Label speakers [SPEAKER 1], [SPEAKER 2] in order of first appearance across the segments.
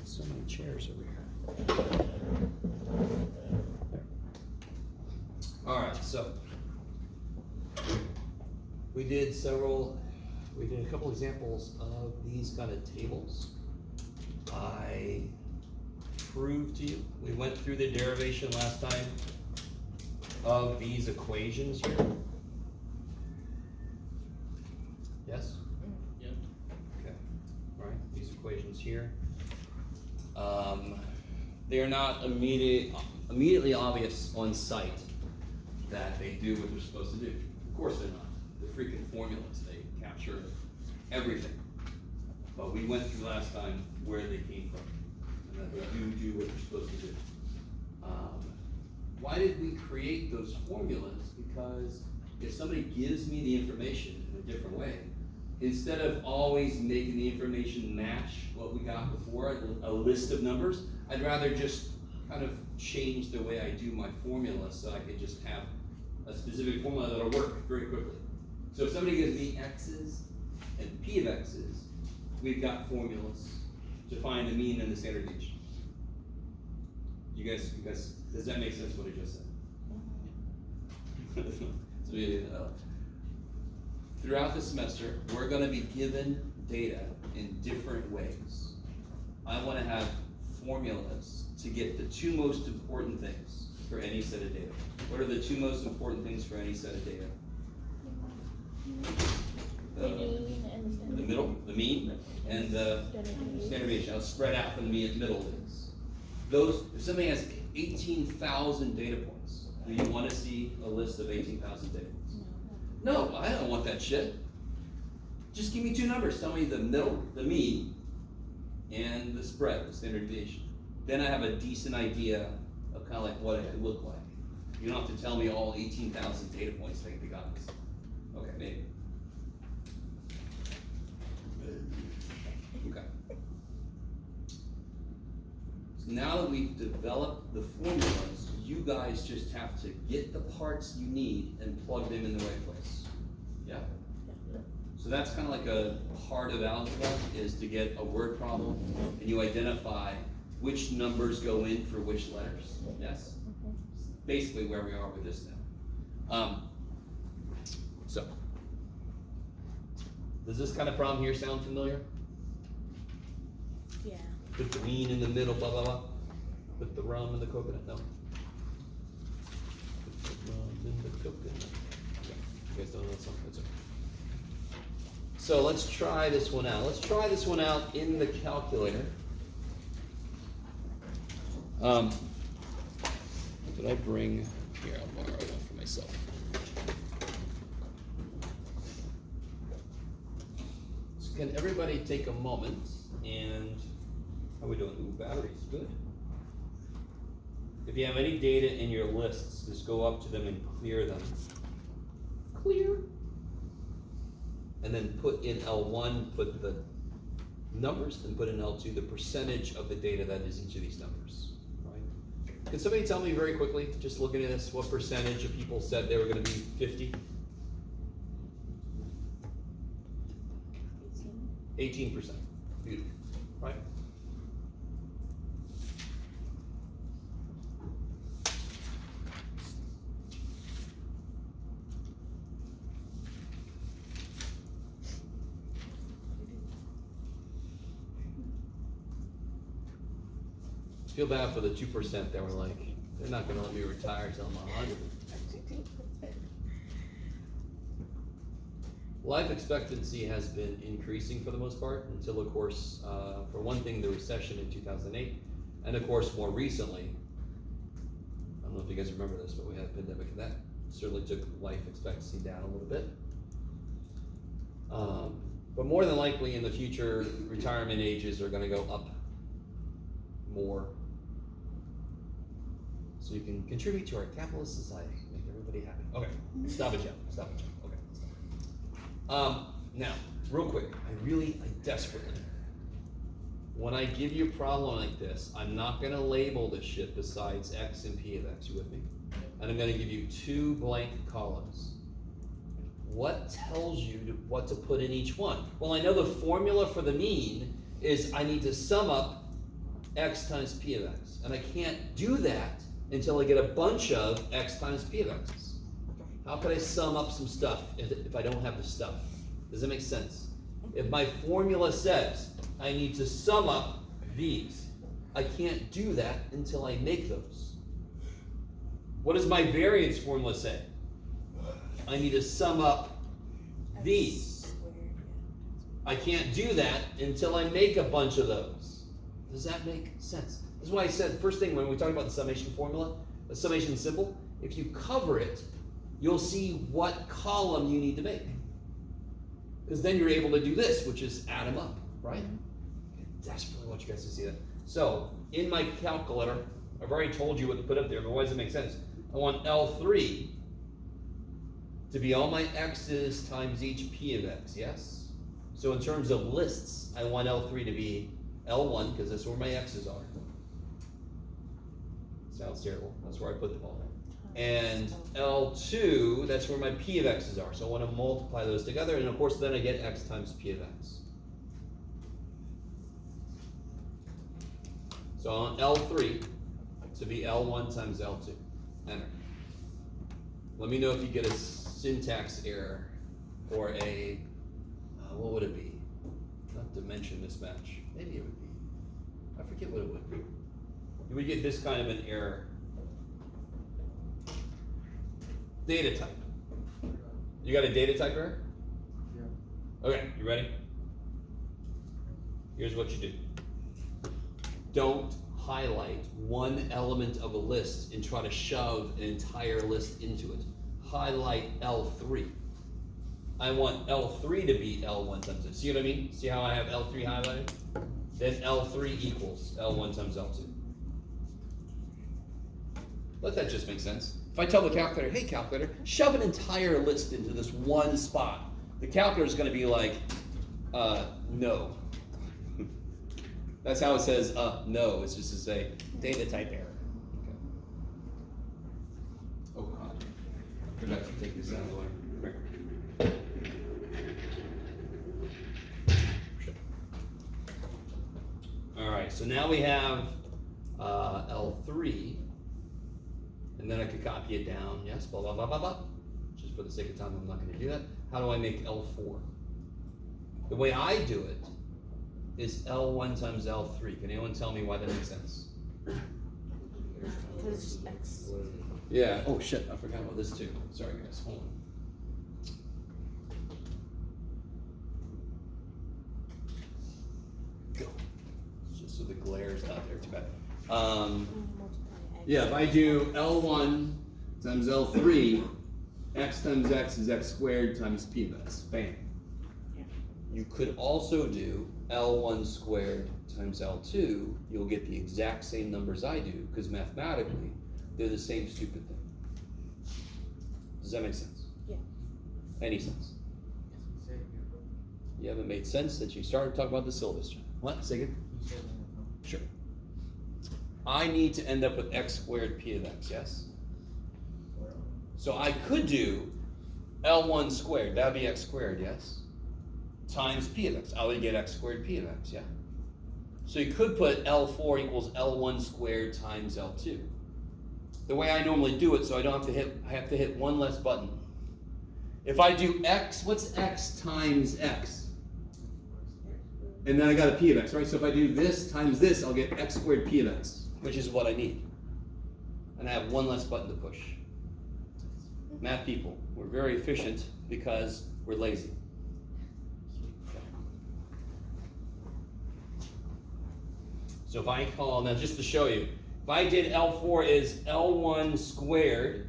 [SPEAKER 1] So many chairs over here. There. All right, so we did a couple examples of these kind of tables. I proved to you, we went through the derivation last time of these equations here. Yes?
[SPEAKER 2] Yep.
[SPEAKER 1] Okay, all right, these equations here. They are not immediately obvious on sight that they do what they're supposed to do. Of course they're not. They're freaking formulas, they capture everything. But we went through last time where they came from, and that they do what they're supposed to do. Why did we create those formulas? Because if somebody gives me the information in a different way, instead of always making the information match what we got before, a list of numbers, I'd rather just kind of change the way I do my formula so I could just have a specific formula that'll work very quickly. So if somebody gives me x's and p of x's, we've got formulas to find the mean and the standard deviation. You guys, does that make sense what I just said? So, throughout the semester, we're going to be given data in different ways. I want to have formulas to get the two most important things for any set of data. What are the two most important things for any set of data? The middle, the mean, and the standard deviation. I'll spread out from the mean and middle is. Those, if somebody has 18,000 data points, do you want to see a list of 18,000 data points? No, I don't want that shit. Just give me two numbers. Tell me the middle, the mean, and the spread, the standard deviation. Then I have a decent idea of kind of like what it could look like. You don't have to tell me all 18,000 data points that they got this. Okay, maybe. Okay. So now that we've developed the formulas, you guys just have to get the parts you need and plug them in the right place. Yeah? So that's kind of like a part of algebra, is to get a word problem and you identify which numbers go in for which letters. Yes? Basically where we are with this now. So, does this kind of problem here sound familiar?
[SPEAKER 3] Yeah.
[SPEAKER 1] Put the mean in the middle, blah, blah, blah. Put the rum in the coconut, no? Put the rum in the coconut. Okay. You guys don't know that song? That's okay. So let's try this one out. Let's try this one out in the calculator. Did I bring, here, I'll borrow one for myself. So can everybody take a moment and, how are we doing? Ooh, batteries, good. If you have any data in your lists, just go up to them and clear them. Clear. And then put in L1, put the numbers, and put in L2 the percentage of the data that is each of these numbers. Right? Can somebody tell me very quickly, just looking at this, what percentage of people said they were going to be 50? 18%. Beautiful. Right? Feel bad for the 2% that were like, they're not going to let me retire till I'm 100. Life expectancy has been increasing for the most part until, of course, for one thing, the recession in 2008, and of course, more recently, I don't know if you guys remember this, but we had a pandemic and that certainly took life expectancy down a little bit. But more than likely in the future, retirement ages are going to go up more. So you can contribute to our capitalist society, make everybody happy. Okay, stop it, Jeff. Stop it, Jeff. Okay. Now, real quick, I desperately, when I give you a problem like this, I'm not gonna label the shit besides X and P of X, you with me? And I'm gonna give you two blank columns. What tells you what to put in each one? Well, I know the formula for the mean
[SPEAKER 2] is I need to sum up x times p of x. And I can't do that until I get a bunch of x times p of x's. How could I sum up some stuff if I don't have the stuff? Does that make sense? If my formula says I need to sum up these, I can't do that until I make those. What does my variance formula say? I need to sum up these. I can't do that until I make a bunch of those. Does that make sense? This is why I said, first thing when we talk about the summation formula, the summation symbol, if you cover it, you'll see what column you need to make. Because then you're able to do this, which is add them up, right? I desperately want you guys to see that. So, in my calculator, I've already told you what to put up there, but why does it make sense? I want L3 to be all my x's times each p of x, yes? So in terms of lists, I want L3 to be L1, because that's where my x's are. Sounds terrible. That's where I put them all. And L2, that's where my p of x's are. So I want to multiply those together, and of course then I get x times p of x. So on L3 to be L1 times L2. Enter. Let me know if you get a syntax error or a, what would it be? Not dimension mismatch. Maybe it would be. I forget what it would be. You would get this kind of an error. Data type. You got a data type error? Yeah. Okay, you ready? Here's what you do. Don't highlight one element of a list and try to shove an entire list into it. Highlight L3. I want L3 to be L1 times it. See what I mean? See how I have L3 highlighted? Then L3 equals L1 times L2. Let that just make sense. If I tell the calculator, hey calculator, shove an entire list into this one spot, the calculator is going to be like, no. That's how it says no. It's just to say data type error. Okay. Oh God, I forgot to take this out of the way. All right, so now we have L3, and then I could copy it down. Yes, blah blah blah blah blah. Just for the sake of time, I'm not going to do that. How do I make L4? The way I do it is L1 times L3. Can anyone tell me why that makes sense?
[SPEAKER 3] Because X.
[SPEAKER 2] Yeah. Oh shit! I forgot about this too. Sorry guys. Hold on. Go. Just so the glare is not there too bad. Yeah. If I do L1 times L3, x times x is x squared times p of x. Bam.
[SPEAKER 3] Yeah.
[SPEAKER 2] You could also do L1 squared times L2, you'll get the exact same numbers I do, because mathematically, they're the same stupid thing. Does that make sense?
[SPEAKER 3] Yeah.
[SPEAKER 2] Any sense? You haven't made sense since you started talking about the syllabus. What? Say again? Sure. I need to end up with x squared p of x, yes? So I could do L1 squared, that would be x squared, yes? Times p of x. I would get x squared p of x, yeah? So you could put L4 equals L1 squared times L2. The way I normally do it, so I don't have to hit, I have to hit one less button. If I do x, what's x times x? And then I got a p of x, right? So if I do this times this, I'll get x squared p of x, which is what I need. And I have one less button to push. Math people, we're very efficient because we're lazy. So if I call, now just to show you, if I did L4 is L1 squared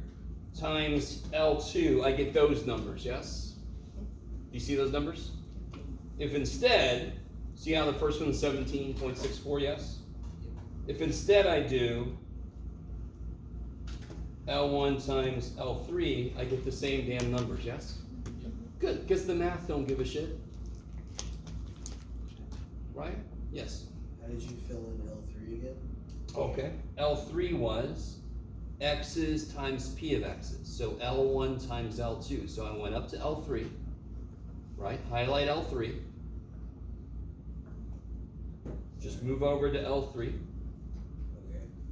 [SPEAKER 2] times L2, I get those numbers, yes? Do you see those numbers? If instead, see how the first one's 17.64, yes? If instead I do L1 times L3, I get the same damn numbers, yes? Good, because the math don't give a shit. Right? Yes.
[SPEAKER 4] How did you fill in L3 again?
[SPEAKER 2] Okay. L3 was x's times p of x's. So L1 times L2. So I went up to L3, right? Highlight L3. just move over to L3,
[SPEAKER 4] Okay.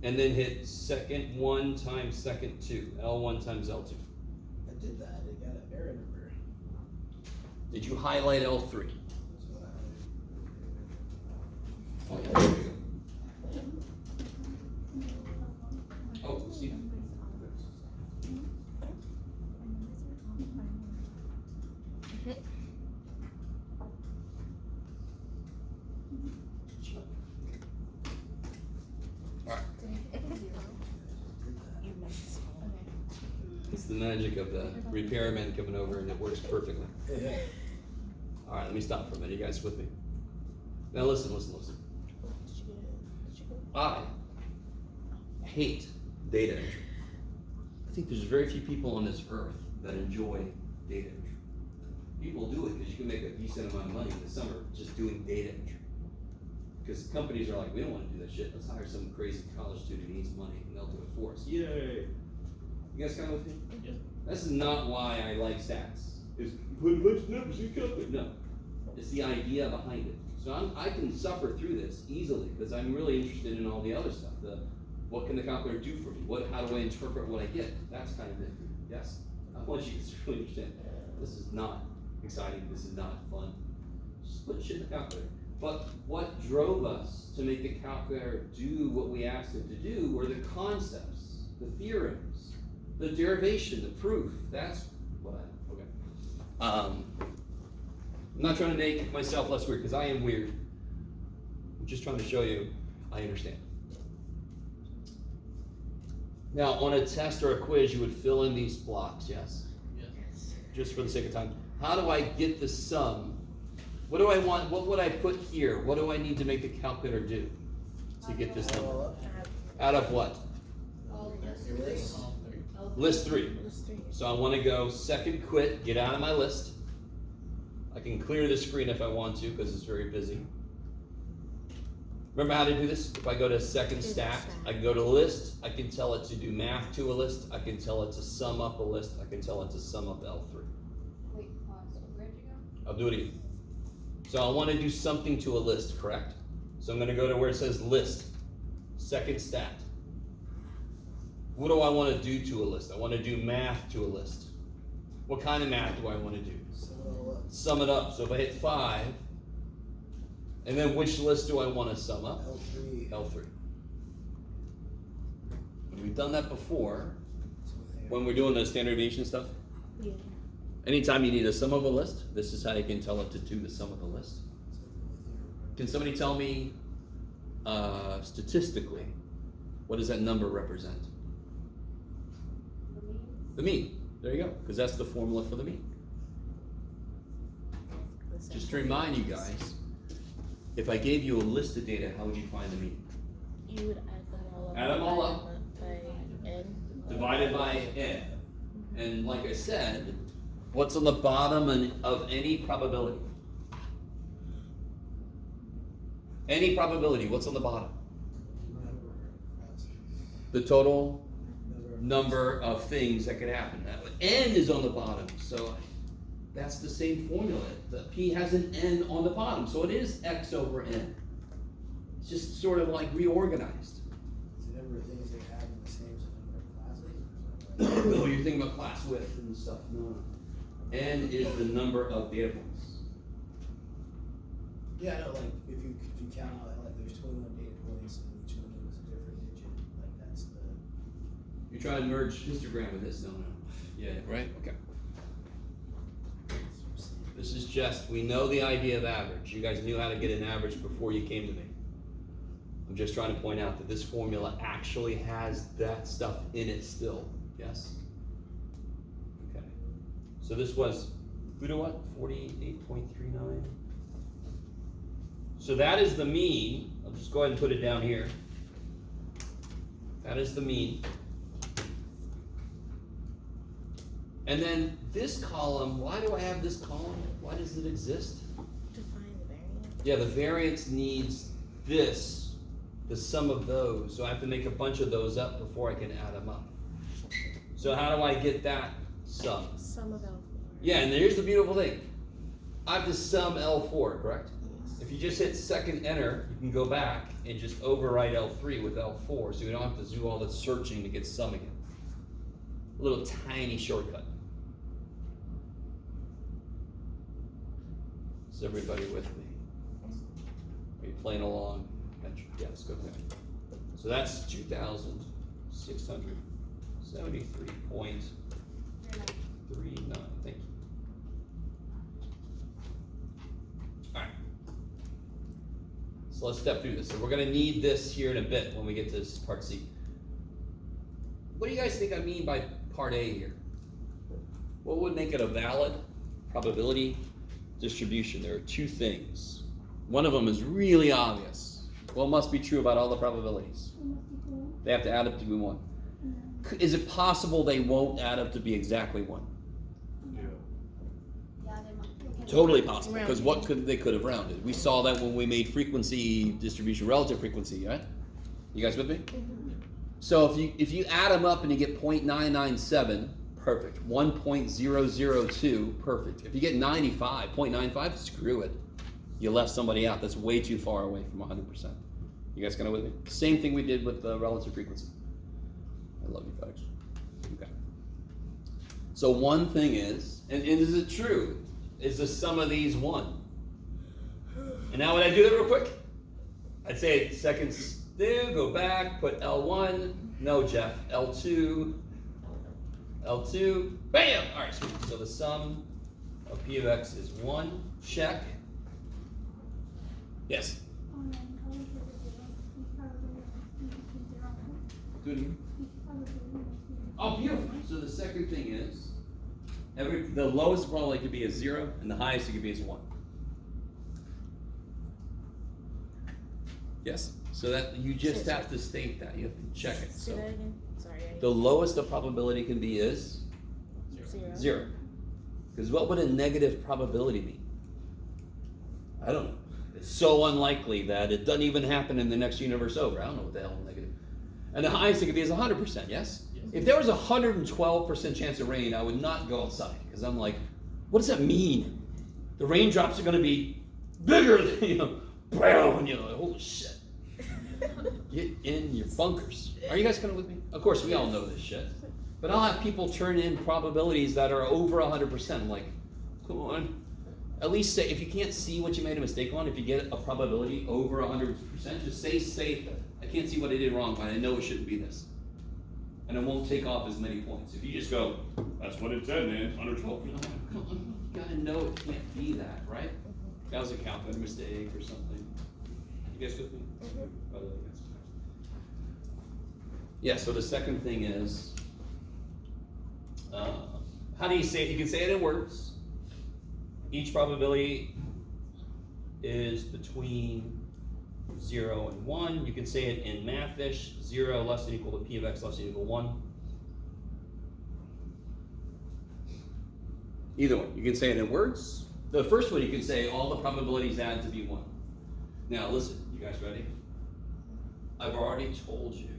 [SPEAKER 2] and then hit second 1 times second 2, L1 times L2.
[SPEAKER 4] I did that. It got an error number.
[SPEAKER 2] Did you highlight L3?
[SPEAKER 4] So
[SPEAKER 2] Oh, yeah, there you go. Oh, see? Alright, it's the magic of the repairman coming over and it works perfectly.
[SPEAKER 4] yeah.
[SPEAKER 2] Alright, let me stop for a minute. You guys with me? Now listen. I hate data entry. I think there's very few people on this earth that enjoy data entry. People do it because you can make a decent amount of money in the summer just doing data entry. Because companies are like, we don't want to do that shit. Let's hire some crazy college student who needs money and they'll do it for us. Yay! You guys kind of with me?
[SPEAKER 1] Yes.
[SPEAKER 2] This is not why I like stats. Is put a bunch of numbers in calculator. No, it's the idea behind it. So I can suffer through this easily because I'm really interested in all the other stuff. What can the calculator do for me? How do I interpret what I get? That's kind of it. Yes? I want you to really understand. This is not exciting. This is not fun. Just put shit in the calculator. But what drove us to make the calculator do what we asked it to do were the concepts, the theorems, the derivation, the proof. That's what okay. I'm not trying to make myself less weird, because I am weird. I'm just trying to show you I understand. Now, on a test or a quiz, you would fill in these blocks, yes?
[SPEAKER 1] Yes.
[SPEAKER 2] Just for the sake of time. How do I get the sum? What do I want? What would I put here? What do I need to make the calculator do to get this number?
[SPEAKER 4] All up.
[SPEAKER 2] Out of what?
[SPEAKER 4] Your list.
[SPEAKER 2] List 3. So I want to go second quit, get out of my list. I can clear the screen if I want to because it's very busy. Remember how to do this? If I go to second stack, I can go to list, I can tell it to do math to a list, I can tell it to sum up a list, I can tell it to sum up L3.
[SPEAKER 3] Wait, pause. Where'd you go?
[SPEAKER 2] I'll do it again. So I want to do something to a list, correct? So I'm going to go to where it says list, second stat. What do I want to do to a list? I want to do math to a list. What kind of math do I want to do?
[SPEAKER 4] Sum it all up.
[SPEAKER 2] Sum it up. So if I hit 5, and then which list do I want to sum up?
[SPEAKER 4] L3.
[SPEAKER 2] L3. We've done that before
[SPEAKER 4] So there.
[SPEAKER 2] when we're doing the standard deviation stuff.
[SPEAKER 3] Yeah.
[SPEAKER 2] Anytime you need a sum of a list, this is how you can tell it to do the sum of the list. Can somebody tell me, statistically, what does that number represent? The mean. There you go, because that's the formula for the mean. Just to remind you guys, if I gave you a list of data, how would you find the mean?
[SPEAKER 5] You would add them all up.
[SPEAKER 2] Add them all up.
[SPEAKER 5] By n.
[SPEAKER 2] Divided by n. And like I said, what's on the bottom of any probability? Any probability, what's on the bottom? The total number of things that could happen. N is on the bottom, so that's the same formula. The P has an N on the bottom, so it is X over N. It's just sort of like reorganized.
[SPEAKER 4] It's the number of things they have in the same as the number of classes.
[SPEAKER 2] No, you're thinking about class width and stuff. No. N is the number of data points.
[SPEAKER 4] Yeah, I know, like, if you count out, like, there's 21 data points and each one of them is a different digit, like, that's the.
[SPEAKER 2] You're trying to merge histogram with this, no. Yeah, right? Okay. This is just, we know the idea of average. You guys knew how to get an average before you came to me. I'm just trying to point out that this formula actually has that stuff in it still. Yes? Okay. So this was, who to what? 48.39? So that is the mean. I'll just go ahead and put it down here. That is the mean. And then this column, why do I have this column? Why does it exist?
[SPEAKER 5] To find the variance.
[SPEAKER 2] Yeah, the variance needs this, the sum of those. So I have to make a bunch of those up before I can add them up. So how do I get that sum?
[SPEAKER 5] Sum of L4.
[SPEAKER 2] Yeah, and here's the beautiful thing. I have to sum L4, correct?
[SPEAKER 5] Yes.
[SPEAKER 2] If you just hit second enter, you can go back and just overwrite L3 with L4, so you don't have to do all the searching to get sum again. A little tiny shortcut. Is everybody with me? Are you playing along? Yes, go ahead. So that's 2,673.39. Thank you. All right. So let's step through this. So we're going to need this here in a bit when we get to this part C. What do you guys think I mean by part A here? What would make it a valid probability distribution? There are two things. One of them is really obvious. What must be true about all the probabilities? They have to add up to be 1. Is it possible they won't add up to be exactly 1?
[SPEAKER 3] Yeah, they might.
[SPEAKER 2] Totally possible, because they could have rounded. We saw that when we made frequency distribution, relative frequency, right? You guys with me? So if you add them up and you get 0.997, perfect. 1.002, perfect. If you get 95, 0.95, screw it. You left somebody out. That's way too far away from 100%. You guys kind of with me? Same thing we did with the relative frequency. I love you folks. Okay. So one thing is, and is it true? Is the sum of these 1? And now when I do that real quick, I'd say seconds still, go back, put L1. No, Jeff. L2. L2. Bam! All right, sweet. So the sum of P of X is 1. Check. Yes? Do it again. Oh, beautiful. So the second thing is, the lowest probability could be a 0, and the highest it could be is 1. Yes? So that you just have to state that. You have to check it.
[SPEAKER 5] Say
[SPEAKER 2] So
[SPEAKER 5] that again. Sorry.
[SPEAKER 2] the lowest the probability can be is 0. Because what would a negative probability mean? I don't know. It's so unlikely that it doesn't even happen in the next universe over. I don't know what the hell negative. And the highest it could be is 100%, yes? If there was a 112% chance of rain, I would not go outside. Because I'm like, what does that mean? The raindrops are going to be bigger than, brown, holy shit. Get in your bunkers. Are you guys kind of with me? Of course, we all know this shit. But I'll have people turn in probabilities that are over 100%. I'm like, come on. At least say, if you can't see what you made a mistake on, if you get a probability over 100%, just say safe. I can't see what I did wrong, but I know it shouldn't be this. And it won't take off as many points. If you just go, that's what it said, man, 112. You gotta know it can't be that, right? That was a calculator mistake or something. You guys with me? By the way, that's okay. Yeah, so the second thing is, how do you say it? You can say it in words. Each probability is between 0 and 1. You can say it in mathish, 0 less than equal to P of X less than equal to 1. Either one. You can say it in words. The first one you can say all the probabilities add to be 1. Now listen, you guys ready? I've already told you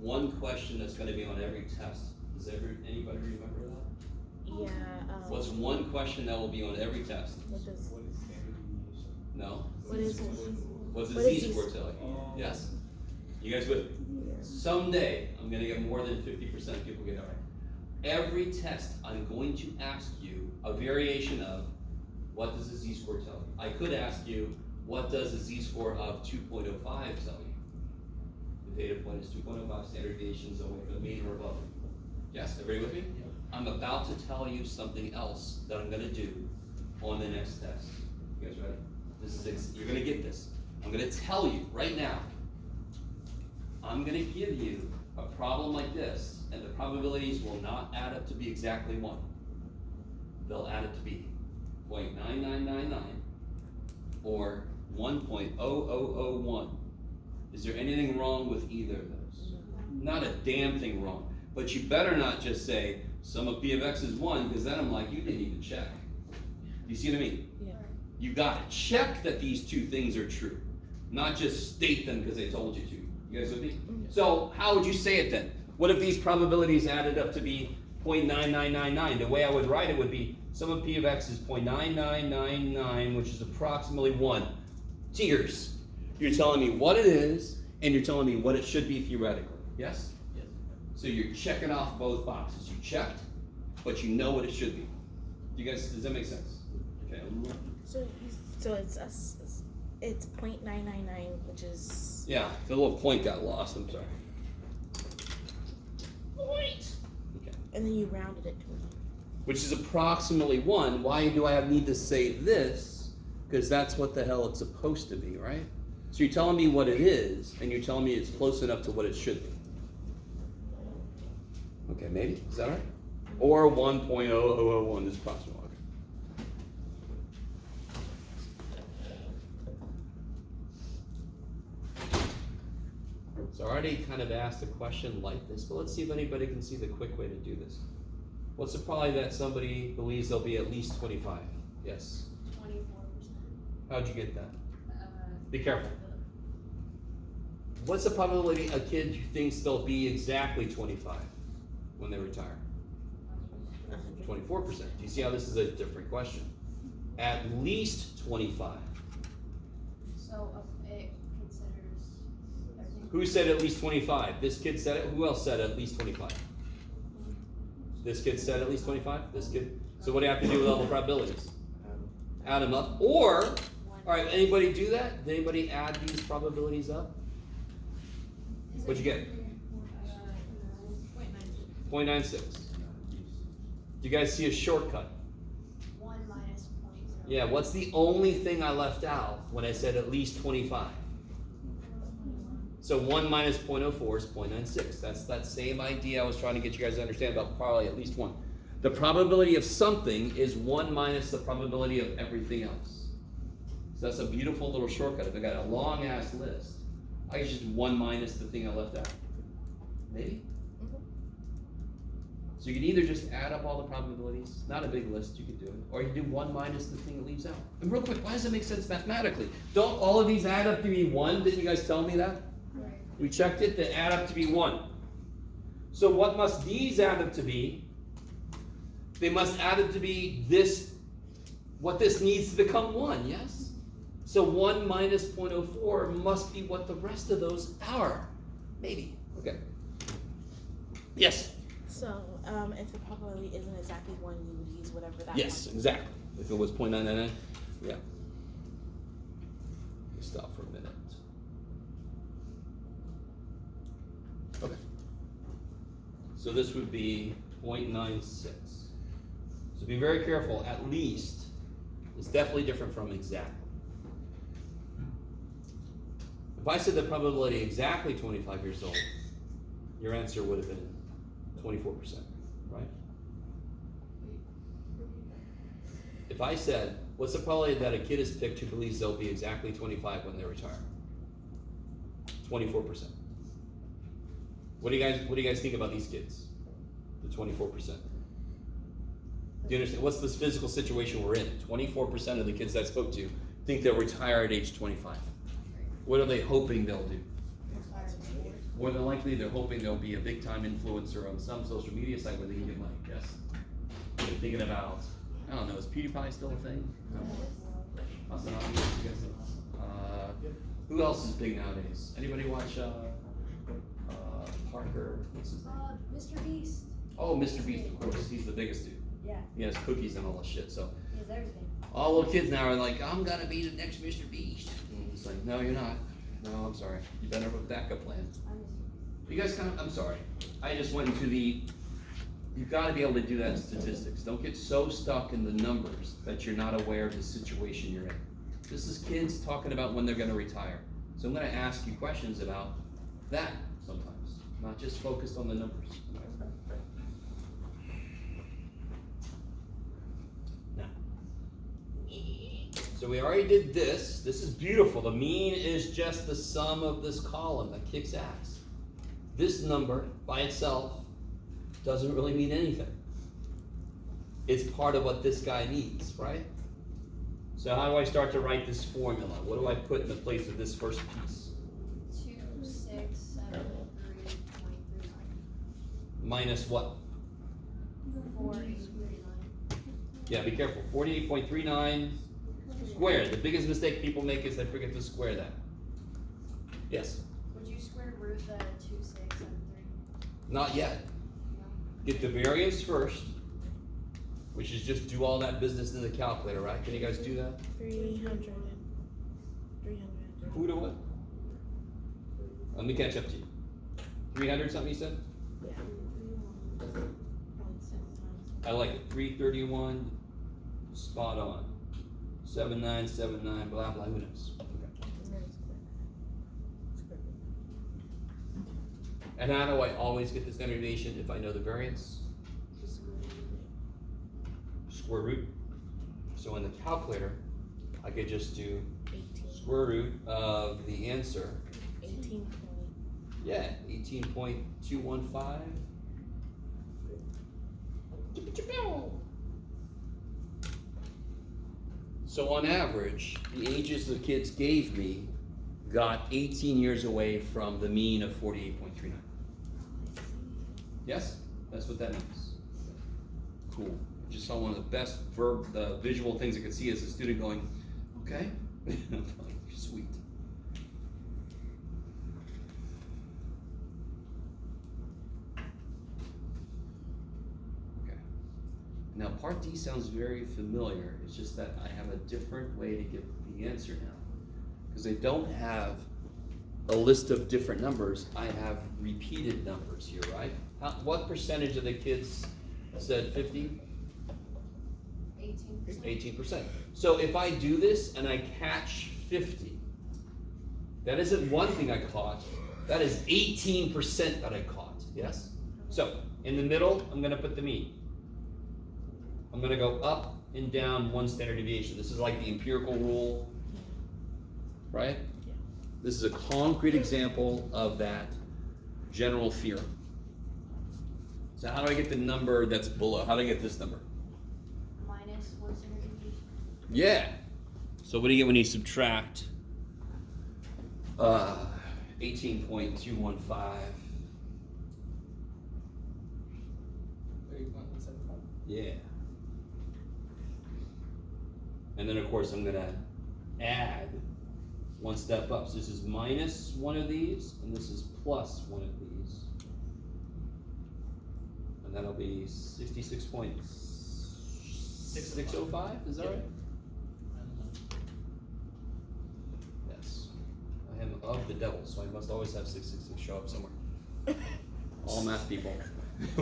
[SPEAKER 2] one question that's going to be on every test. Does anybody remember that?
[SPEAKER 5] Yeah.
[SPEAKER 2] What's one question that will be on every test?
[SPEAKER 5] What is
[SPEAKER 2] No?
[SPEAKER 5] what is
[SPEAKER 2] What's the
[SPEAKER 5] What is
[SPEAKER 2] Z-score tell you? Yes? You guys with me? Someday, I'm going to get more than 50% of people get it right. Every test, I'm going to ask you a variation of, what does the Z-score tell you? I could ask you, what does the Z-score of 2.05 tell you? The data point is 2.05, standard deviation is away from the mean or above it. Yes, everybody with me?
[SPEAKER 4] Yep.
[SPEAKER 2] I'm about to tell you something else that I'm going to do on the next test. You guys ready? You're going to get this. I'm going to tell you right now. I'm going to give you a problem like this, and the probabilities will not add up to be exactly 1. They'll add up to be 0.9999 or 1.0001. Is there anything wrong with either of those? Not a damn thing wrong. But you better not just say, sum of P of X is 1, because then I'm like, you didn't even check. Do you see what I mean?
[SPEAKER 5] Yeah.
[SPEAKER 2] You gotta check that these two things are true. Not just state them because they told you to. You guys with me? So how would you say it then? What if these probabilities added up to be 0.9999. The way I would write it would be sum of p of x is 0.9999, which is approximately 1. Tears. You're telling me what it is, and you're telling me what it should be theoretically. Yes?
[SPEAKER 1] Yes.
[SPEAKER 2] So you're checking off both boxes. You checked, but you know what it should be. You guys, does that make sense? Okay.
[SPEAKER 5] So it's 0.999, which is
[SPEAKER 2] Yeah, the little point got lost. I'm sorry. Point. Okay.
[SPEAKER 5] and then you rounded it to 1.
[SPEAKER 2] Which is approximately 1. Why do I need to say this? Because that's what the hell it's supposed to be, right? So you're telling me what it is, and you're telling me it's close enough to what it should be. Okay, maybe? Is that right? Or 1.0001 is approximately. So I already kind of asked a question like this, but let's see if anybody can see the quick way to do this. What's the probability that somebody believes they'll be at least 25? Yes.
[SPEAKER 3] 24%.
[SPEAKER 2] How'd you get that? Be careful. What's the probability a kid thinks they'll be exactly 25 when they retire? 24%. Do you see how this is a different question? At least 25.
[SPEAKER 3] So it considers everything.
[SPEAKER 2] Who said at least 25? This kid said it. Who else said at least 25? This kid said at least 25? This kid? So what do you have to do with all the probabilities? Add them up. Or, all right, anybody do that? Did anybody add these probabilities up? What'd you get? 0.96. Do you guys see a shortcut?
[SPEAKER 3] 1 minus 0.0.
[SPEAKER 2] Yeah, what's the only thing I left out when I said at least 25? So 1 minus 0.04 is 0.96. That's that same idea I was trying to get you guys to understand about probably at least 1. The probability of something is 1 minus the probability of everything else. So that's a beautiful little shortcut. If I got a long ass list, I can just 1 minus the thing I left out. Maybe? So you can either just add up all the probabilities, not a big list, you could do it, or you can do 1 minus the thing it leaves out. And real quick, why does it make sense mathematically? Don't all of these add up to be 1? Didn't you guys tell me that?
[SPEAKER 3] Right.
[SPEAKER 2] We checked it, they add up to be 1. So what must these add up to be? They must add up to be this, what this needs to become 1, yes? So 1 minus 0.04 must be what the rest of those are. Maybe. Okay. Yes?
[SPEAKER 5] So if the probability isn't exactly 1, you would use whatever that
[SPEAKER 2] Yes,
[SPEAKER 5] one.
[SPEAKER 2] exactly. If it was 0.999, yeah. Stop for a minute. Okay. So this would be 0.96. So be very careful. At least is definitely different from exactly. If I said the probability exactly 25 years old, your answer would have been 24%, right? If I said, what's the probability that a kid is picked who believes they'll be exactly 25 when they retire? 24%. What do you guys think about these kids? The 24%. Do you understand? What's this physical situation we're in? 24% of the kids I spoke to think they'll retire at age 25. What are they hoping they'll do? More than likely, they're hoping they'll be a big-time influencer on some social media site where they can get money. Yes. They're thinking about, I don't know, is PewDiePie still a thing? Austin, you guys know. Who else is big nowadays? Anybody watch Parker? What's his name?
[SPEAKER 3] Mr. Beast.
[SPEAKER 2] Oh, Mr. Beast, of course. He's the biggest dude.
[SPEAKER 3] Yeah.
[SPEAKER 2] He has cookies and all that shit. So
[SPEAKER 3] He has everything.
[SPEAKER 2] all little kids now are like, I'm gonna be the next Mr. Beast. And it's like, no, you're not. No, I'm sorry. You better have a backup plan. You guys I'm sorry. I just went into you've got to be able to do that in statistics. Don't get so stuck in the numbers that you're not aware of the situation you're in. This is kids talking about when they're going to retire. So I'm going to ask you questions about that sometimes, not just focused on the numbers. Now, so we already did this. This is beautiful. The mean is just the sum of this column that kicks ass. This number by itself doesn't really mean anything. It's part of what this guy needs, right? So how do I start to write this formula? What do I put in the place of this first piece?
[SPEAKER 3] 2, 6, 7, 3, 23.
[SPEAKER 2] Minus what?
[SPEAKER 3] 48.39.
[SPEAKER 2] Yeah, be careful. 48.39 squared. The biggest mistake people make is they forget to square that. Yes?
[SPEAKER 3] Would you square root the 2673?
[SPEAKER 2] Not yet. Get the variance first, which is just do all that business in the calculator, right? Can you guys do that?
[SPEAKER 5] 300.
[SPEAKER 2] Who to what? Let me catch up to you. 300 something you said?
[SPEAKER 5] Yeah. Probably 7 times.
[SPEAKER 2] I like it. 331, spot on. 7979, blah blah. Who knows? Okay. And how do I always get the standard deviation if I know the variance? Square root. So in the calculator, I could just do
[SPEAKER 5] 18.
[SPEAKER 2] square root of the answer.
[SPEAKER 5] 18 point.
[SPEAKER 2] Yeah, 18.215. So on average, the ages the kids gave me got 18 years away from the mean of 48.39. Yes? That's what that means. Cool. Just saw one of the best visual things I could see as a student going, okay. I'm like, sweet. Okay. Now part D sounds very familiar. It's just that I have a different way to get the answer now. Because I don't have a list of different numbers, I have repeated numbers here, right? What percentage of the kids said 50?
[SPEAKER 3] 18%.
[SPEAKER 2] 18%. So if I do this and I catch 50, that isn't one thing I caught, that is 18% that I caught, yes? So in the middle, I'm gonna put the mean. I'm gonna go up and down 1 standard deviation. This is like the empirical rule, right?
[SPEAKER 5] Yeah.
[SPEAKER 2] This is a concrete example of that general theorem. So how do I get the number that's below? How do I get this number?
[SPEAKER 3] Minus 1 standard deviation.
[SPEAKER 2] Yeah. So what do you get when you subtract 18.215?
[SPEAKER 4] 30.175.
[SPEAKER 2] Yeah. And then of course I'm gonna add 1 step up. So this is minus 1 of these, and this is plus 1 of these. And that'll be 66.605, is that right? Yes. I am of the devil, so I must always have 666 show up somewhere. All math people.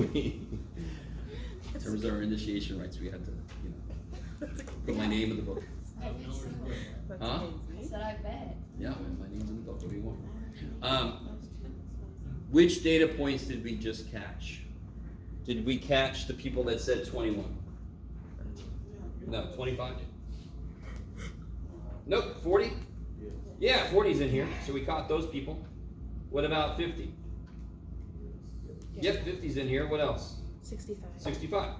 [SPEAKER 2] In terms of our initiation rites, we had to, put my name in the book.
[SPEAKER 3] I bet so.
[SPEAKER 2] Huh?
[SPEAKER 3] I said I bet.
[SPEAKER 2] Yeah, my name's in the book. What do you want? Which data points did we just catch? Did we catch the people that said 21? No, 25? Nope, 40? Yeah, 40's in here, so we caught those people. What about 50? Yep, 50's in here. What else?
[SPEAKER 5] 65.
[SPEAKER 2] 65.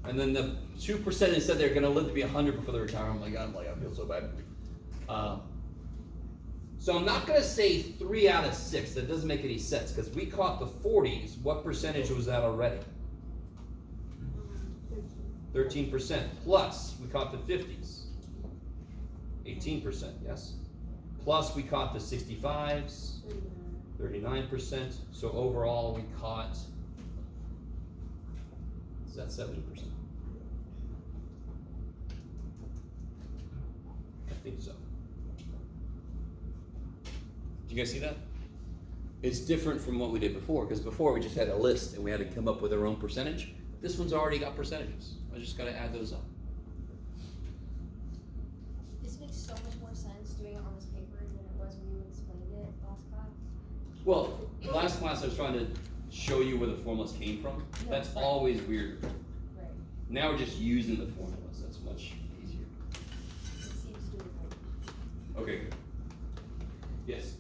[SPEAKER 2] And then the 2% that said they're gonna live to be 100 before they retire. I'm like, I feel so bad. So I'm not gonna say 3 out of 6. That doesn't make any sense because we caught the 40s. What percentage was that already? 13%. Plus, we caught the 50s. 18%, yes? Plus, we caught the 65s. 39%. So overall, we caught, is that 70%? I think so. Do you guys see that? It's different from what we did before, because before we just had a list and we had to come up with our own percentage. This one's already got percentages. I just gotta add those up.
[SPEAKER 3] This makes so much more sense doing it on this paper than it was when you explained it last class.
[SPEAKER 2] Well, last class I was trying to show you where the formulas came from. That's
[SPEAKER 3] right.
[SPEAKER 2] always weird.
[SPEAKER 3] Right.
[SPEAKER 2] Now we're just using the formulas. That's much easier.
[SPEAKER 3] It seems doable.
[SPEAKER 2] Okay, good. Yes.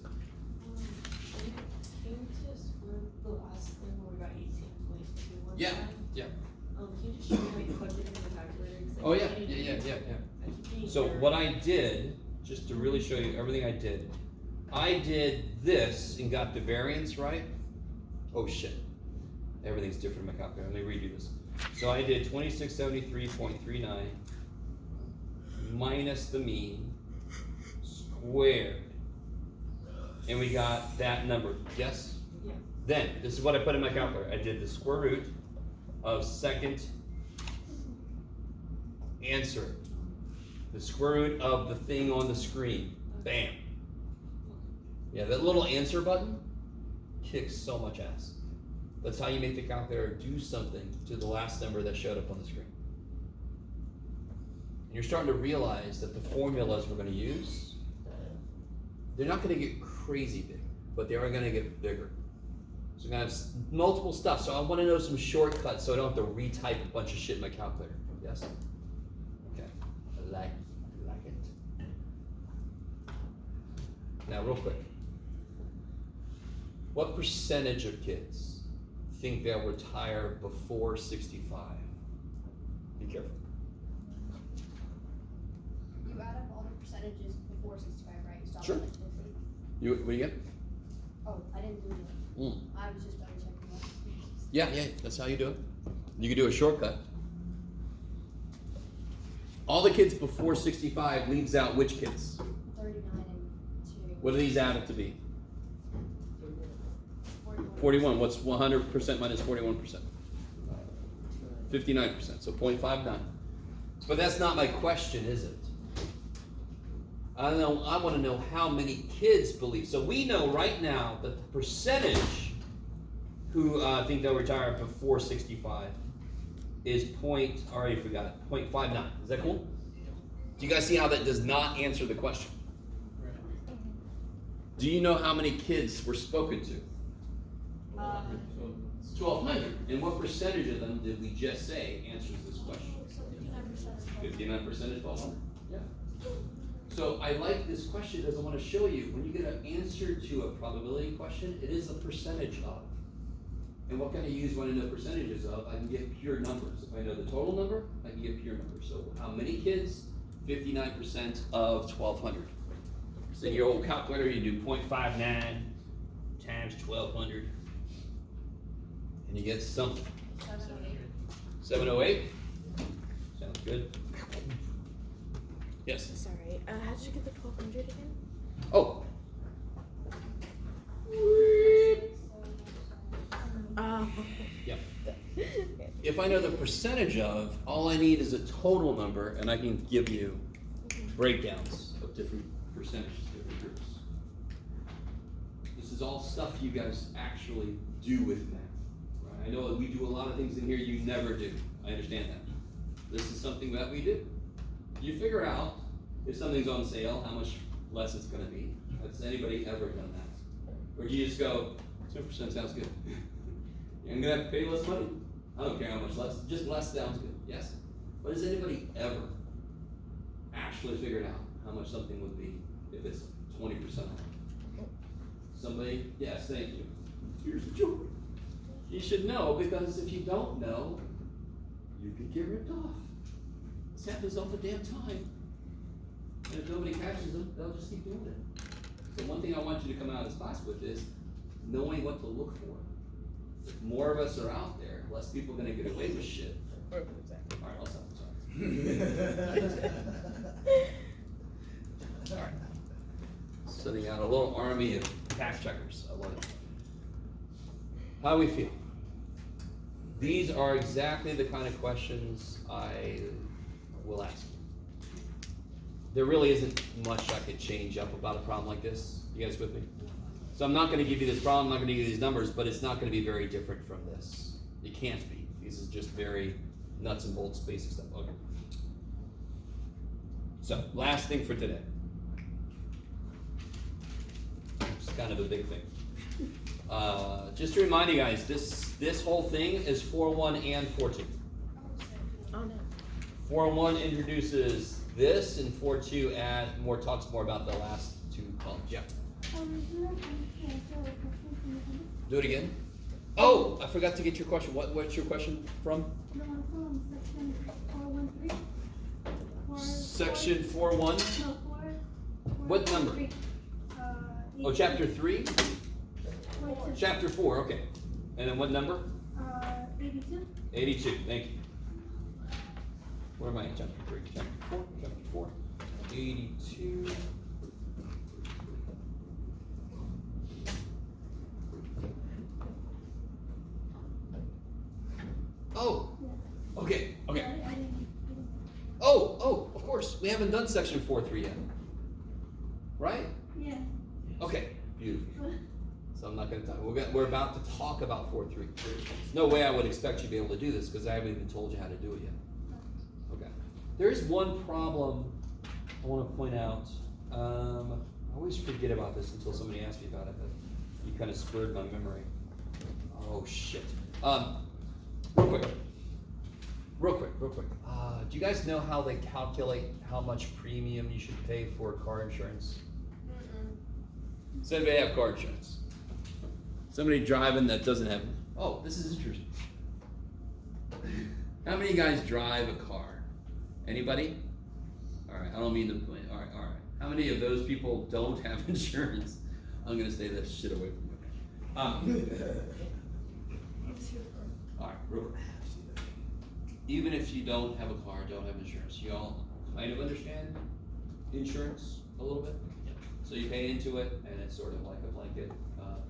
[SPEAKER 6] Can you just run the last thing where we got 18.215?
[SPEAKER 2] Yeah. Yeah.
[SPEAKER 6] Can you just show me what you plugged it into the calculator? 'Cause I
[SPEAKER 2] Oh yeah.
[SPEAKER 6] keep
[SPEAKER 2] Yeah.
[SPEAKER 6] getting-
[SPEAKER 2] Yeah. Yeah. Yeah.
[SPEAKER 6] I keep getting
[SPEAKER 2] So
[SPEAKER 6] errors.
[SPEAKER 2] what I did, just to really show you everything I did this and got the variance right. Oh shit. Everything's different in my calculator. Let me redo this. So I did 2673.39 minus the mean squared. And we got that number, yes?
[SPEAKER 6] Yeah.
[SPEAKER 2] Then, this is what I put in my calculator. I did the square root of second answer. The square root of the thing on the screen. Bam. Yeah, that little answer button kicks so much ass. That's how you make the calculator do something to the last number that showed up on the screen. And you're starting to realize that the formulas we're going to use, they're not going to get crazy big, but they are going to get bigger. So we're going to have multiple stuff. So I want to know some shortcuts so I don't have to retype a bunch of shit in my calculator. Yes? Okay. I like it. Now, real quick. What percentage of kids think they'll retire before 65? Be careful.
[SPEAKER 3] You add up all the percentages before 65, right? You stop
[SPEAKER 2] Sure.
[SPEAKER 3] at like 50.
[SPEAKER 2] You, what do you get?
[SPEAKER 3] Oh, I didn't do it.
[SPEAKER 2] Mm.
[SPEAKER 3] I was just double checking that.
[SPEAKER 2] Yeah, that's how you do it. You can do a shortcut. All the kids before 65 leaves out which kids?
[SPEAKER 3] 39 and 2.
[SPEAKER 2] What do these add up to be?
[SPEAKER 3] 41.
[SPEAKER 2] 41. What's 100% minus 41%? 59%, so 0.59. But that's not my question, is it? I want to know how many kids believe. So we know right now that the percentage who think they'll retire before 65 is already forgot it, 0.59. Is that cool? Do you guys see how that does not answer the question? Do you know how many kids were spoken to? It's 1,200. And what percentage of them did we just say answers this question?
[SPEAKER 3] So 59% is
[SPEAKER 2] 59% is 1,200. Yeah. So I like this question because I want to show you when you get an answer to a probability question, it is a percentage of. And what can I use when I know percentages of? I can get pure numbers. If I know the total number, I can get pure numbers. So how many kids? 59% of 1,200. So in your old calculator, you do 0.59 times 1,200. And you get something.
[SPEAKER 3] 708.
[SPEAKER 2] 708? Sounds good. Yes?
[SPEAKER 5] Sorry, how did you get the 1200 again?
[SPEAKER 2] Oh, yeah. If I know the percentage of, all I need is a total number, and I can give you breakdowns of different percentages, different groups. This is all stuff you guys actually do with math. Right? I know that we do a lot of things in here you never do. I understand that. This is something that we do. You figure out if something's on sale, how much less it's going to be. Has anybody ever done that? Or do you just go, 2% sounds good? I'm going to have to pay less money. I don't care how much less, just less sounds good. Yes? But has anybody ever actually figured out how much something would be if it's 20% off? Somebody? Yes, thank you. Here's the joke. You should know, because if you don't know, you could get ripped off. This happens all the damn time. And if nobody catches them, they'll just keep doing it. So one thing I want you to come out of this class with is knowing what to look for. If more of us are out there, less people are going to get away with shit. All right, I'll stop. Sorry. All right. Sending out a little army of tax checkers. I love it. How do we feel? These are exactly the kind of questions I will ask you. There really isn't much I could change up about a problem like this. You guys with me? So I'm not going to give you this problem, I'm not going to give you these numbers, but it's not going to be very different from this. It can't be. This is just very nuts and bolts basic stuff. Okay. So, last thing for today. It's kind of a big thing. Just to remind you guys, this whole thing is 4.1 and 4.2.
[SPEAKER 5] Oh no.
[SPEAKER 2] 4.1 introduces this, and 4.2 talks more about the last two columns. Yeah. Do it again. Oh, I forgot to get your question. What's your question from?
[SPEAKER 7] The one from
[SPEAKER 2] Section
[SPEAKER 7] section 413.
[SPEAKER 2] 4.1.
[SPEAKER 7] No, 4.
[SPEAKER 2] What number?
[SPEAKER 7] 3.
[SPEAKER 2] Oh, chapter 3?
[SPEAKER 7] 42.
[SPEAKER 2] Chapter 4, okay. And then what number?
[SPEAKER 7] 82.
[SPEAKER 2] 82, thank you. Where am I? Chapter 3, chapter 4, chapter 4. 82. Oh, okay. Oh, of course, we haven't done section 4.3 yet. Right?
[SPEAKER 7] Yeah.
[SPEAKER 2] Okay, beautiful. So I'm not gonna talk, we're about to talk about 4.3. There's no way I would expect you to be able to do this, because I haven't even told you how to do it yet. Okay. There is one problem I wanna point out. I always forget about this until somebody asks me about it, but you kinda spurred my memory. Oh, shit. Real quick. Do you guys know how they calculate how much premium you should pay for car insurance? Does anybody have car insurance? Somebody driving that doesn't have, oh, this is interesting. How many guys drive a car? Anybody? Alright, I don't mean to point, alright. How many of those people don't have insurance? I'm gonna stay that shit away from you. Alright, real quick. Even if you don't have a car, don't have insurance, you all kind of understand insurance a little bit? So you pay into it, and it's sort of like a blanket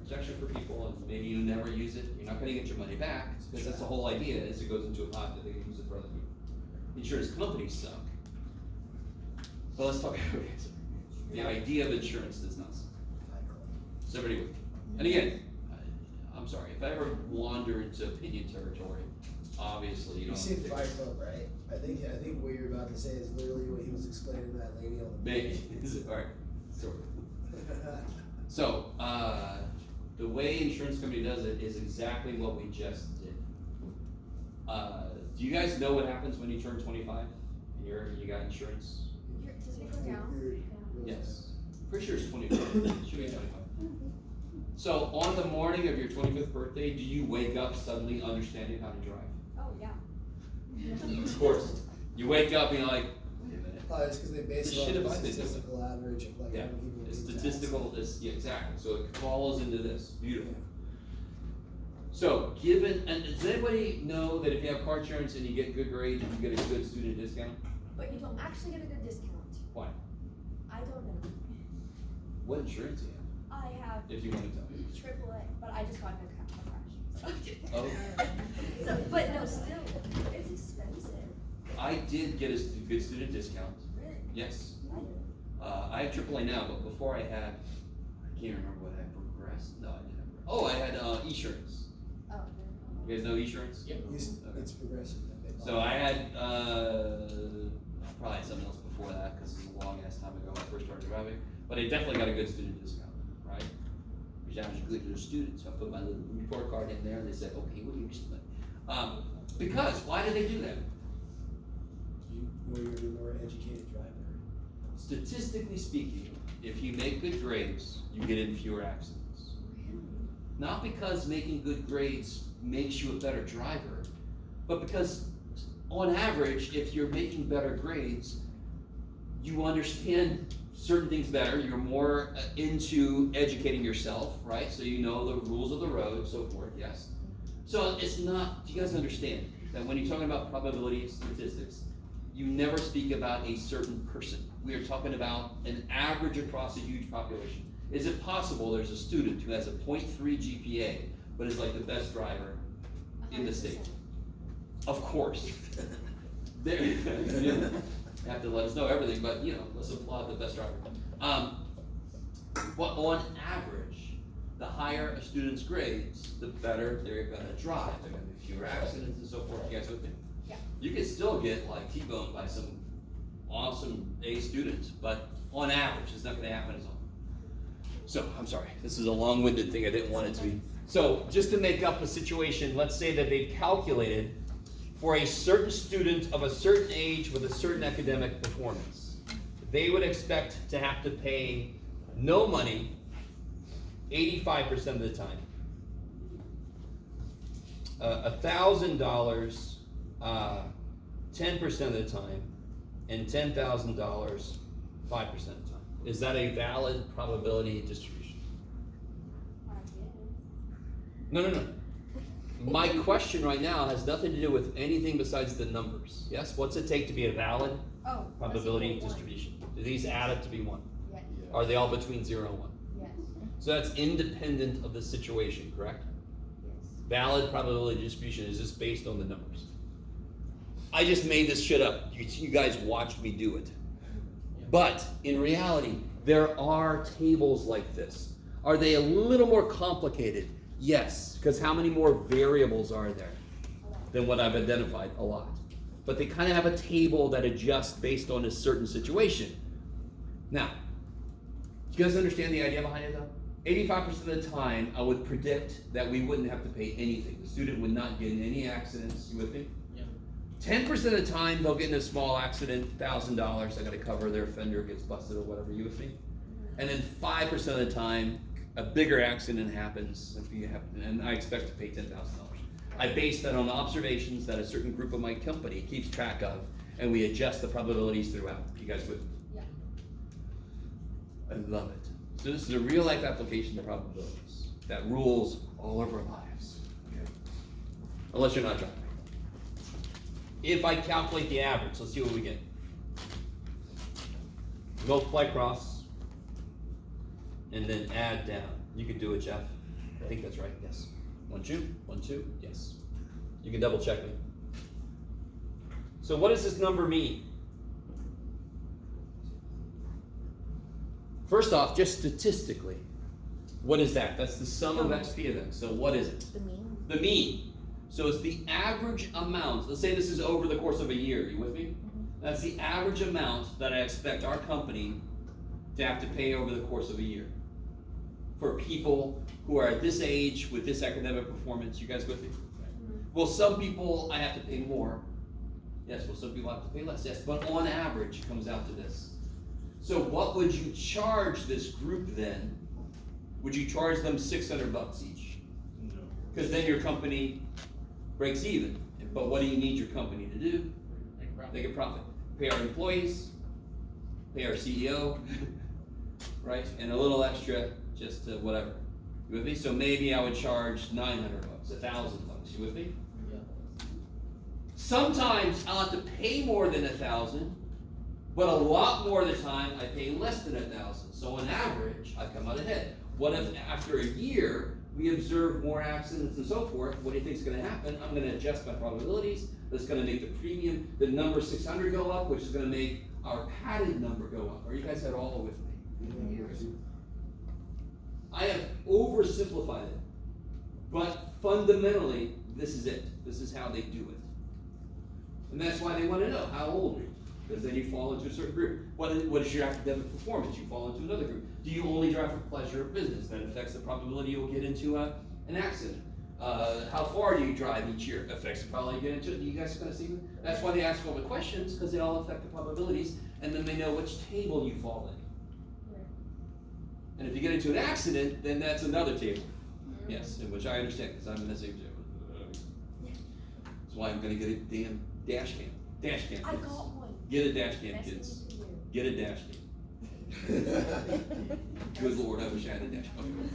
[SPEAKER 2] protection for people, and maybe you never use it, you're not gonna get your money back, because that's the whole idea, is it goes into a pot that they can use it for other people. Insurance companies suck. But let's talk, okay, so the idea of insurance does not suck. So everybody with me. And again, I'm sorry, if I ever wander into opinion territory, obviously you
[SPEAKER 4] You
[SPEAKER 2] don't.
[SPEAKER 4] seen Fight Club, right? I think what you're about to say is literally what he was explaining to that lady on the
[SPEAKER 2] Maybe, is it, alright, sort of. So, the way insurance company does it is exactly what we just did. Do you guys know what happens when you turn 25 and you got insurance?
[SPEAKER 3] Does it go down?
[SPEAKER 2] Yes. Pretty sure it's 25, it should be 25. So, on the morning of your 25th birthday, do you wake up suddenly understanding how to drive?
[SPEAKER 3] Oh, yeah.
[SPEAKER 2] Of course. You wake up and you're like, wait a minute.
[SPEAKER 4] It's because they base
[SPEAKER 2] Shit,
[SPEAKER 4] it
[SPEAKER 2] if
[SPEAKER 4] on
[SPEAKER 2] I
[SPEAKER 4] the
[SPEAKER 2] did this.
[SPEAKER 4] statistical average of like
[SPEAKER 2] Yeah,
[SPEAKER 4] how many people.
[SPEAKER 2] it's
[SPEAKER 4] do
[SPEAKER 2] statistical, yeah, exactly, so it falls into this, beautiful. So, and does anybody know that if you have car insurance and you get good grades, you get a good student discount?
[SPEAKER 3] But you don't actually get a good discount.
[SPEAKER 2] Why?
[SPEAKER 3] I don't know.
[SPEAKER 2] What insurance do you have,
[SPEAKER 3] I have
[SPEAKER 2] if you want to tell me?
[SPEAKER 3] AAA, but I just got in a crash.
[SPEAKER 2] Oh.
[SPEAKER 3] So, but no, still, it's expensive.
[SPEAKER 2] I did get a good student discount,
[SPEAKER 3] Really?
[SPEAKER 2] yes.
[SPEAKER 3] I didn't.
[SPEAKER 2] I have AAA now, but before I had, I can't remember what I had, Progress, no, I didn't have, oh, I had, Esurance.
[SPEAKER 3] Oh, no.
[SPEAKER 2] You guys know Esurance?
[SPEAKER 1] Yep.
[SPEAKER 4] It's progressive.
[SPEAKER 2] So I had, probably had something else before that, because it was a long ass time ago when I first started driving, but I definitely got a good student discount, right? Because I was a good little student, so I put my little report card in there, and they said, okay, what do you spend? Because, why did they do that?
[SPEAKER 4] You're a more educated driver.
[SPEAKER 2] Statistically speaking, if you make good grades, you get in fewer accidents. Not because making good grades makes you a better driver, but because on average, if you're making better grades, you understand certain things better, you're more into educating yourself, right? So you know the rules of the road, so forth, yes? So it's not, do you guys understand that when you're talking about probability statistics, you never speak about a certain person. We are talking about an average across a huge population. Is it possible there's a student who has a 0.3 GPA, but is like the best driver in the state?
[SPEAKER 3] 100%.
[SPEAKER 2] Of course. There, you have to let us know everything, but you know, let's applaud the best driver. But on average, the higher a student's grades, the better they're gonna drive. They're gonna be fewer accidents and so forth. You guys with me?
[SPEAKER 3] Yeah.
[SPEAKER 2] You can still get like T-boned by some awesome A students, but on average, it's not gonna happen as often. So, I'm sorry, this is a long-winded thing, I didn't want it to be. So, just to make up a situation, let's say that they've calculated for a certain student of a certain age with a certain academic performance, they would expect to have to pay no money 85% of the time. $1,000 10% of the time, and $10,000 5% of the time. Is that a valid probability distribution?
[SPEAKER 3] I guess.
[SPEAKER 2] No. My question right now has nothing to do with anything besides the numbers. Yes, what's it take to be a valid
[SPEAKER 3] Oh.
[SPEAKER 2] probability
[SPEAKER 3] let's equal one.
[SPEAKER 2] distribution? Do these add up to be 1?
[SPEAKER 3] Yes,
[SPEAKER 2] Are they all between 0 and 1?
[SPEAKER 3] yes,
[SPEAKER 2] So that's independent of the situation, correct?
[SPEAKER 3] yes.
[SPEAKER 2] Valid probability distribution is just based on the numbers. I just made this shit up. You guys watched me do it. But in reality, there are tables like this. Are they a little more complicated? Yes, because how many more variables are there than what I've identified? A lot. But they kind of have a table that adjusts based on a certain situation. Now, do you guys understand the idea behind it though? 85% of the time, I would predict that we wouldn't have to pay anything. The student would not get in any accidents. You with me?
[SPEAKER 4] Yeah.
[SPEAKER 2] 10% of the time, they'll get in a small accident, $1,000. I got to cover their fender gets busted or whatever. You with me? And then 5% of the time, a bigger accident happens, and I expect to pay $10,000. I base that on observations that a certain group of my company keeps track of, and we adjust the probabilities throughout. You guys with me?
[SPEAKER 3] Yeah.
[SPEAKER 2] I love it. So this is a real life application of probabilities that rules all of our lives. Okay. Unless you're not driving. If I calculate the average, let's see what we get. Multiply across, and then add down. You can do it, Jeff. I think that's right, yes. 1, 2, 1, 2, yes. You can double check me. So what does this number mean? First off, just statistically, what is that? That's the sum of XP of x. So what is it?
[SPEAKER 5] The mean.
[SPEAKER 2] The mean. So it's the average amount. Let's say this is over the course of a year. You with me? That's the average amount that I expect our company to have to pay over the course of a year for people who are at this age with this academic performance. You guys with me? Well, some people I have to pay more. Yes, well, some people have to pay less. Yes, but on average, it comes out to this. So what would you charge this group then? Would you charge them $600 each?
[SPEAKER 7] No.
[SPEAKER 2] Because then your company breaks even. But what do you need your company to do? Make a profit. Pay our employees, pay our CEO, right? And a little extra just to whatever. You with me? So maybe I would charge $900, $1,000. You with me?
[SPEAKER 4] Yeah.
[SPEAKER 2] Sometimes I'll have to pay more than $1,000, but a lot more of the time I pay less than $1,000. So on average, I come out ahead. What if after a year we observe more accidents and so forth? What do you think is going to happen? I'm going to adjust my probabilities. That's going to make the premium, the number 600 go up, which is going to make our padded number go up. Are you guys at all with me? I have oversimplified it, but fundamentally, this is it. This is how they do it. And that's why they want to know, how old are you? Because then you fall into a certain group. What is your academic performance? You fall into another group. Do you only drive for pleasure or business? That affects the probability you'll get into an accident. How far do you drive each year? Affects the probability you get into it. You guys kind of see me? That's why they ask all the questions, because they all affect the probabilities, and then they know which table you fall in. And if you get into an accident, then that's another table. Yes, and which I understand, because I'm in the same table. That's why I'm going to get a damn dash cam. Dash cam.
[SPEAKER 3] I
[SPEAKER 2] kids.
[SPEAKER 3] got one.
[SPEAKER 2] Get a dash cam,
[SPEAKER 3] Best thing
[SPEAKER 2] kids.
[SPEAKER 3] you can do.
[SPEAKER 2] Get a dash cam. Good Lord, I wish I had a dash cam.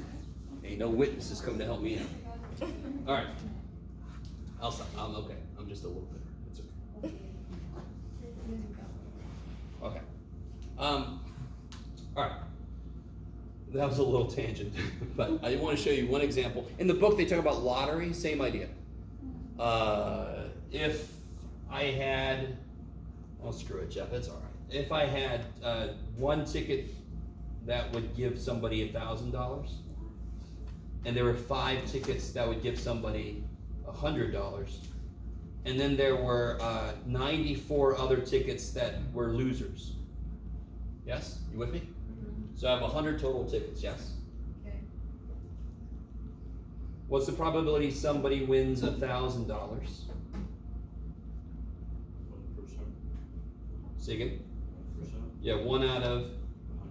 [SPEAKER 2] Ain't no witnesses come to help me out. All right. I'll stop. I'm okay. I'm just a little bit. It's okay. Okay. All right. That was a little tangent, but I want to show you one example. In the book, they talk about lottery, same idea. If I had, oh, screw it, Jeff, it's all right. If I had one ticket that would give somebody $1,000, and there were 5 tickets that would give somebody $100, and then there were 94 other tickets that were losers. Yes, you with me? So I have 100 total tickets, yes?
[SPEAKER 3] Okay.
[SPEAKER 2] What's the probability somebody wins $1,000?
[SPEAKER 7] 1%.
[SPEAKER 2] Say again?
[SPEAKER 7] 1%.
[SPEAKER 2] Yeah, 1 out of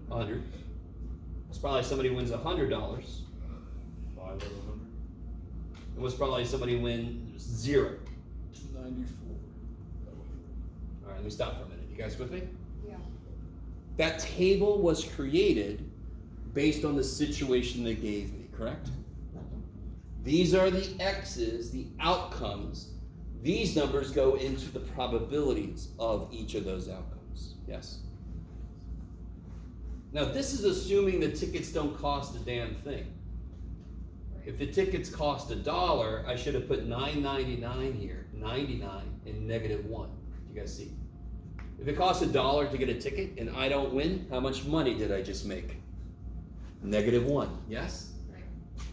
[SPEAKER 2] 100. It's probably somebody wins $100.
[SPEAKER 7] 5 out of 100.
[SPEAKER 2] It was probably somebody wins 0.
[SPEAKER 4] 94.
[SPEAKER 2] All right, let me stop for a minute. You guys with me?
[SPEAKER 3] Yeah.
[SPEAKER 2] That table was created based on the situation they gave me, correct? These are the X's, the outcomes. These numbers go into the probabilities of each of those outcomes. Yes? Now, this is assuming the tickets don't cost a damn thing. If the tickets cost $1, I should have put $9.99 here, 99 and -1. You guys see? If it costs $1 to get a ticket and I don't win, how much money did I just make? -1. Yes?
[SPEAKER 3] Right.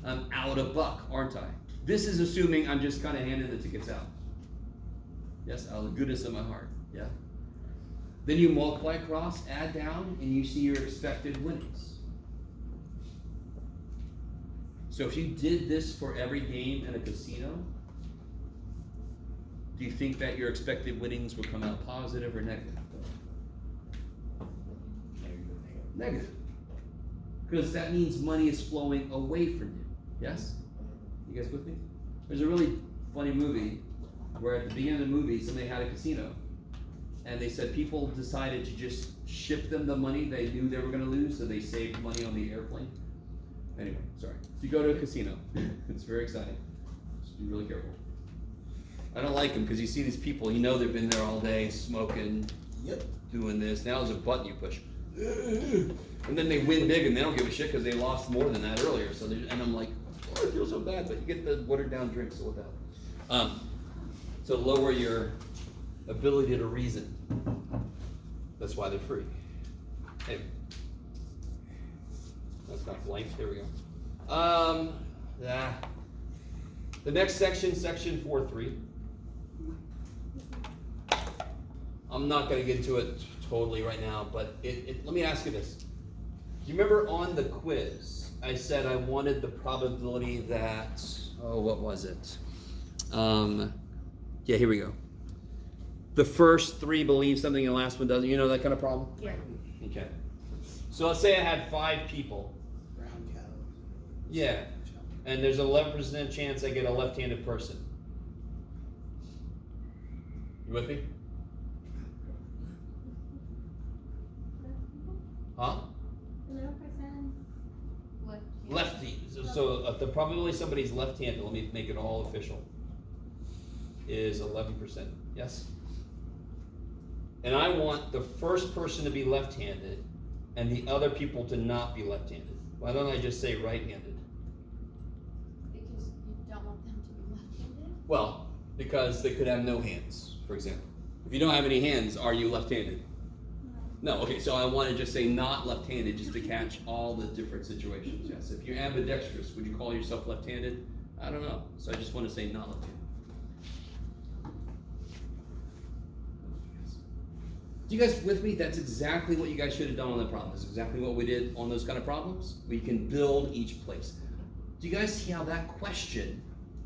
[SPEAKER 2] I'm out a buck, aren't I? This is assuming I'm just kind of handing the tickets out. Yes, out of the goodness of my heart. Yeah. Then you multiply across, add down, and you see your expected winnings. So if you did this for every game in a casino, do you think that your expected winnings would come out positive or negative? Negative. Because that means money is flowing away from you. Yes? You guys with me? There's a really funny movie where at the beginning of the movie somebody had a casino and they said people decided to just ship them the money they knew they were going to lose, so they saved money on the airplane. Anyway, sorry. If you go to a casino, it's very exciting. Just be really careful. I don't like them because you see these people, you know they've been there all day smoking,
[SPEAKER 4] Yep.
[SPEAKER 2] doing this. Now there's a button you push. And then they win big and they don't give a shit because they lost more than that earlier. So and I'm like, oh, I feel so bad, but you get the watered down drinks so without. So lower your ability to reason. That's why they're free. Hey. That's not blank. There we go. The next section, section 4.3. I'm not going to get into it totally right now, but let me ask you this. Do you remember on the quiz, I said I wanted the probability that, what was it? Yeah, here we go. The first 3 believe something and the last one doesn't. You know that kind of problem?
[SPEAKER 3] Yeah.
[SPEAKER 2] Okay. So let's say I had 5 people.
[SPEAKER 4] Brown cow.
[SPEAKER 2] Yeah. And there's an 11% chance I get a left-handed person. You with me? Huh?
[SPEAKER 3] 11% left.
[SPEAKER 2] Lefty. So the probability somebody's left-handed, let me make it all official, is 11%. Yes? And I want the first person to be left-handed and the other people to not be left-handed. Why don't I just say right-handed?
[SPEAKER 3] Because you don't want them to be left-handed?
[SPEAKER 2] Well, because they could have no hands, for example. If you don't have any hands, are you left-handed? No, okay, so I want to just say not left-handed just to catch all the different situations. Yes, if you're ambidextrous, would you call yourself left-handed? I don't know, so I just want to say not left-handed. You guys with me? That's exactly what you guys should have done on the problem. That's exactly what we did on those kind of problems. We can build each place. Do you guys see how that question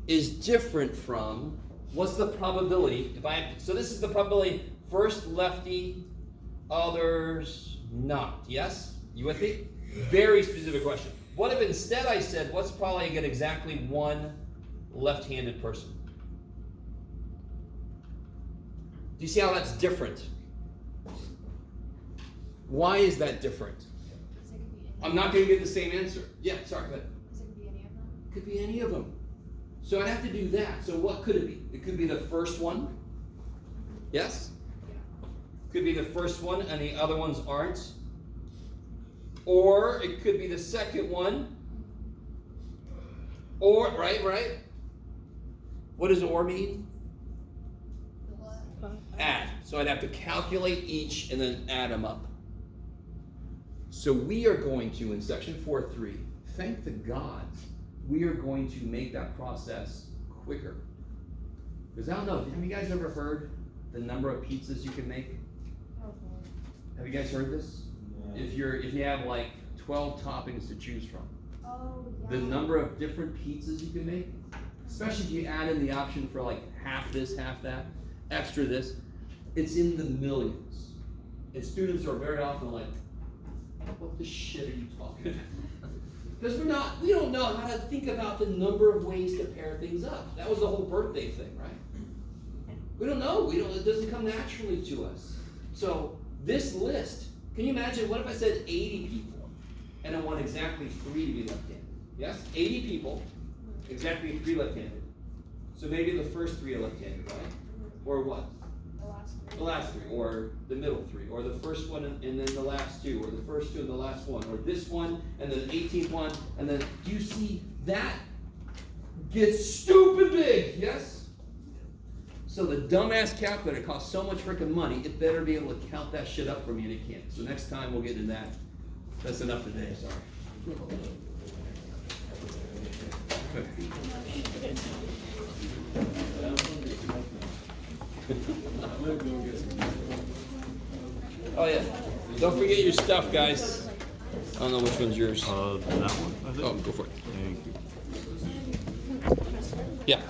[SPEAKER 2] is different from what's the probability if so this is the probability first lefty, others not. Yes? You with me? Very specific question. What if instead I said what's probably I get exactly 1 left-handed person? Do you see how that's different? Why is that different?
[SPEAKER 3] Because it could be any.
[SPEAKER 2] I'm not going to get the same answer. Yeah, sorry, but
[SPEAKER 3] Because it could be any of them.
[SPEAKER 2] it could be any of them. So I'd have to do that. So what could it be? It could be the first one. Yes? Could be the first one and the other ones aren't. Or it could be the second one. Or, right? What does or mean?
[SPEAKER 3] The what?
[SPEAKER 2] Add. So I'd have to calculate each and then add them up. So we are going to, in section 4.3, thank the gods, we are going to make that process quicker. Because I don't know, have you guys ever heard the number of pizzas you can make? Have you guys heard this?
[SPEAKER 4] Yeah.
[SPEAKER 2] If you have like 12 toppings to choose from,
[SPEAKER 3] Oh, yeah.
[SPEAKER 2] the number of different pizzas you can make, especially if you add in the option for like half this, half that, extra this, it's in the millions. And students are very often like, what the shit are you talking about? Because we don't know how to think about the number of ways to pair things up. That was the whole birthday thing, right? We don't know. It doesn't come naturally to us. So this list, can you imagine, what if I said 80 people and I want exactly 3 to be left-handed? Yes? 80 people
[SPEAKER 1] exactly 3 left-handed. So maybe the first 3 are left-handed, right? Or what?
[SPEAKER 3] The last 3.
[SPEAKER 1] The last 3, or the middle 3, or the first one and then the last 2, or the first 2 and the last 1, or this one and then the 18th one, and then, do you see that gets stupid big, yes? So the dumbass calculator costs so much freaking money, it better be able to count that shit up for me, and it can't. So next time we'll get into that. That's enough today, sorry. Oh yeah, don't forget your stuff, guys. I don't know which one's yours.
[SPEAKER 7] That one.
[SPEAKER 1] Oh, go for it.
[SPEAKER 7] Thank you.
[SPEAKER 1] Yeah.